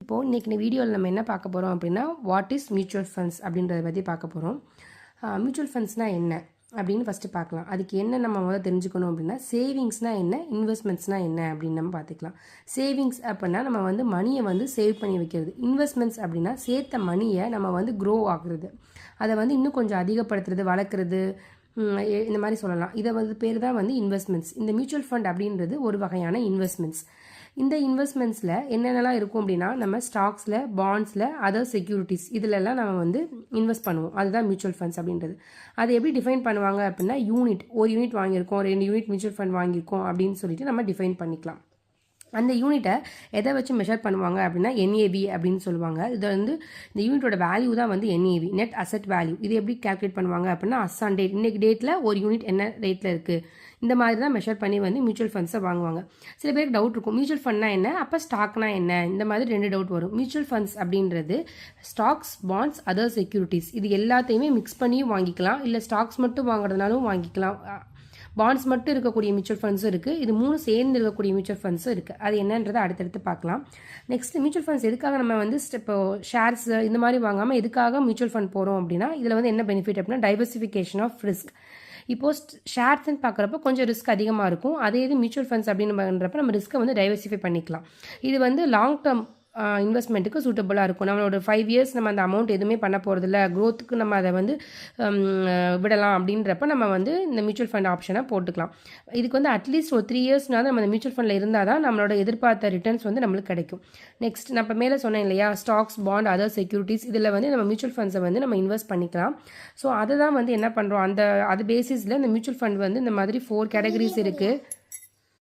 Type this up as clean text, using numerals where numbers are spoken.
இப்போது இன்றைக்கி வீடியோவில் நம்ம என்ன பார்க்க போகிறோம் அப்படின்னா வாட் இஸ் மியூச்சுவல் ஃபண்ட்ஸ் அப்படின்றத பற்றி பார்க்க போகிறோம். மியூச்சுவல் ஃபண்ட்ஸ்னால் என்ன அப்படின்னு ஃபஸ்ட்டு பார்க்கலாம். அதுக்கு என்ன நம்ம முதல்ல தெரிஞ்சுக்கணும் அப்படின்னா சேவிங்ஸ்னால் என்ன, இன்வெஸ்ட்மெண்ட்ஸ்னால் என்ன அப்படின்னு நம்ம பார்த்துக்கலாம். சேவிங்ஸ் அப்படின்னா நம்ம வந்து மணியை வந்து சேவ் பண்ணி வைக்கிறது. இன்வெஸ்ட்மெண்ட்ஸ் அப்படின்னா சேர்த்த மணியை நம்ம வந்து க்ரோ ஆகுறது, அதை வந்து இன்னும் கொஞ்சம் அதிகப்படுத்துறது, வளர்க்குறது, இந்த மாதிரி சொல்லலாம். இதை வந்து பேர் தான் வந்து இன்வெஸ்ட்மெண்ட்ஸ். இந்த மியூச்சுவல் ஃபண்ட் அப்படின்றது ஒரு வகையான இன்வெஸ்ட்மெண்ட்ஸ். இந்த இன்வெஸ்ட்மெண்ட்ஸில் என்னென்னலாம் இருக்கும் அப்படின்னா நம்ம ஸ்டாக்ஸில், பாண்ட்ஸில், அதர் செக்யூரிட்டிஸ் இதிலெல்லாம் நம்ம வந்து இன்வெஸ்ட் பண்ணுவோம். அதுதான் மியூச்சுவல் ஃபண்ட்ஸ் அப்படின்றது. அதை எப்படி டிஃபைன் பண்ணுவாங்க அப்படின்னா ஒரு யூனிட் வாங்கியிருக்கோம், 2 யூனிட் மியூச்சுவல் ஃபண்ட் வாங்கியிருக்கோம் அப்படின்னு சொல்லிட்டு நம்ம டிஃபைன் பண்ணிக்கலாம். அந்த யூனிட்டை எதை வச்சு மெஷர் பண்ணுவாங்க அப்படின்னா NAV அப்படின்னு சொல்லுவாங்க. இது வந்து இந்த யூனிட்டோட வேல்யூ தான் வந்து NAV, நெட் அசெட் வேல்யூ. இது எப்படி கால்குலேட் பண்ணுவாங்க அப்படின்னா அசான் டேட், இன்னைக்கு டேட்டில் ஒரு யூனிட் என்ன ரேட்டில் இருக்குது, இந்த மாதிரி தான் மெஷர் பண்ணி வந்து மியூச்சுவல் ஃபண்ட்ஸை வாங்குவாங்க. சில பேருக்கு டவுட் இருக்கும், மியூச்சுவல் ஃபண்ட்னா என்ன, அப்போ ஸ்டாக்னா என்ன, இந்த மாதிரி 2 டவுட் வரும். மியூச்சுவல் ஃபண்ட்ஸ் அப்படின்றது ஸ்டாக்ஸ், பாண்ட்ஸ், அதர் செக்யூரிட்டிஸ் இது எல்லாத்தையுமே மிக்ஸ் பண்ணியும் வாங்கிக்கலாம், இல்லை ஸ்டாக்ஸ் மட்டும் வாங்குறதுனாலும் வாங்கிக்கலாம். பாண்ட்ஸ் மட்டும் இருக்கக்கூடிய மியூச்சுவல் ஃபண்ட்ஸும் இருக்குது, இது 3 சேர்ந்து இருக்கக்கூடிய மியூச்சுவல் ஃபண்ட்ஸும் இருக்குது. அது என்னன்றதை அடுத்தடுத்து பார்க்கலாம். நெக்ஸ்ட் மியூச்சுவல் ஃபண்ட்ஸ் எதுக்காக நம்ம வந்து இப்போ ஷேர்ஸ் இந்த மாதிரி வாங்காமல் எதுக்காக மியூச்சுவல் ஃபண்ட் போகிறோம் அப்படின்னா இதில் வந்து என்ன பெனிஃபிட் அப்படின்னா டைவர்சிஃபிகேஷன் ஆஃப் ரிஸ்க். இப்போது ஷேர்ஸ்ன்னு பார்க்குறப்ப கொஞ்சம் ரிஸ்க் அதிகமாக இருக்கும். அதே இது மியூச்சுவல் ஃபண்ட்ஸ் அப்படின்னு பண்ணுறப்ப நம்ம ரிஸ்க்கை வந்து டைவர்சிஃபை பண்ணிக்கலாம். இது வந்து லாங் டேர்ம் இன்வெஸ்ட்மெண்ட்டுக்கு சூட்டபுளாக இருக்கும். நம்மளோட 5 இயர்ஸ் நம்ம அந்த அமௌண்ட் எதுவுமே பண்ண போகிறதில்ல, க்ரோத்துக்கு நம்ம அதை வந்து விடலாம் அப்படின்றப்ப நம்ம வந்து இந்த மியூச்சுவல் ஃபண்ட் ஆப்ஷனை போட்டுக்கலாம். இதுக்கு வந்து அட்லீஸ்ட் ஒரு 3 இயர்ஸ்னால நம்ம இந்த மியூச்சுவல் ஃபண்டில் இருந்தால் தான் நம்மளோட எதிர்பார்த்த ரிட்டர்ன்ஸ் வந்து நம்மளுக்கு கிடைக்கும். நெக்ஸ்ட் நான் இப்போ மேலே சொன்னேன் இல்லையா, ஸ்டாக்ஸ், பாண்ட், அதர் செக்யூரிட்டிஸ் இதில் வந்து நம்ம மியூச்சுவல் ஃபண்ட்ஸை வந்து நம்ம இன்வெஸ்ட் பண்ணிக்கலாம். ஸோ அதை தான் வந்து என்ன பண்ணுறோம், அது பேசிஸில் இந்த மியூச்சுவல் ஃபண்ட் வந்து இந்த மாதிரி 4 கேட்டகரிஸ் இருக்குது.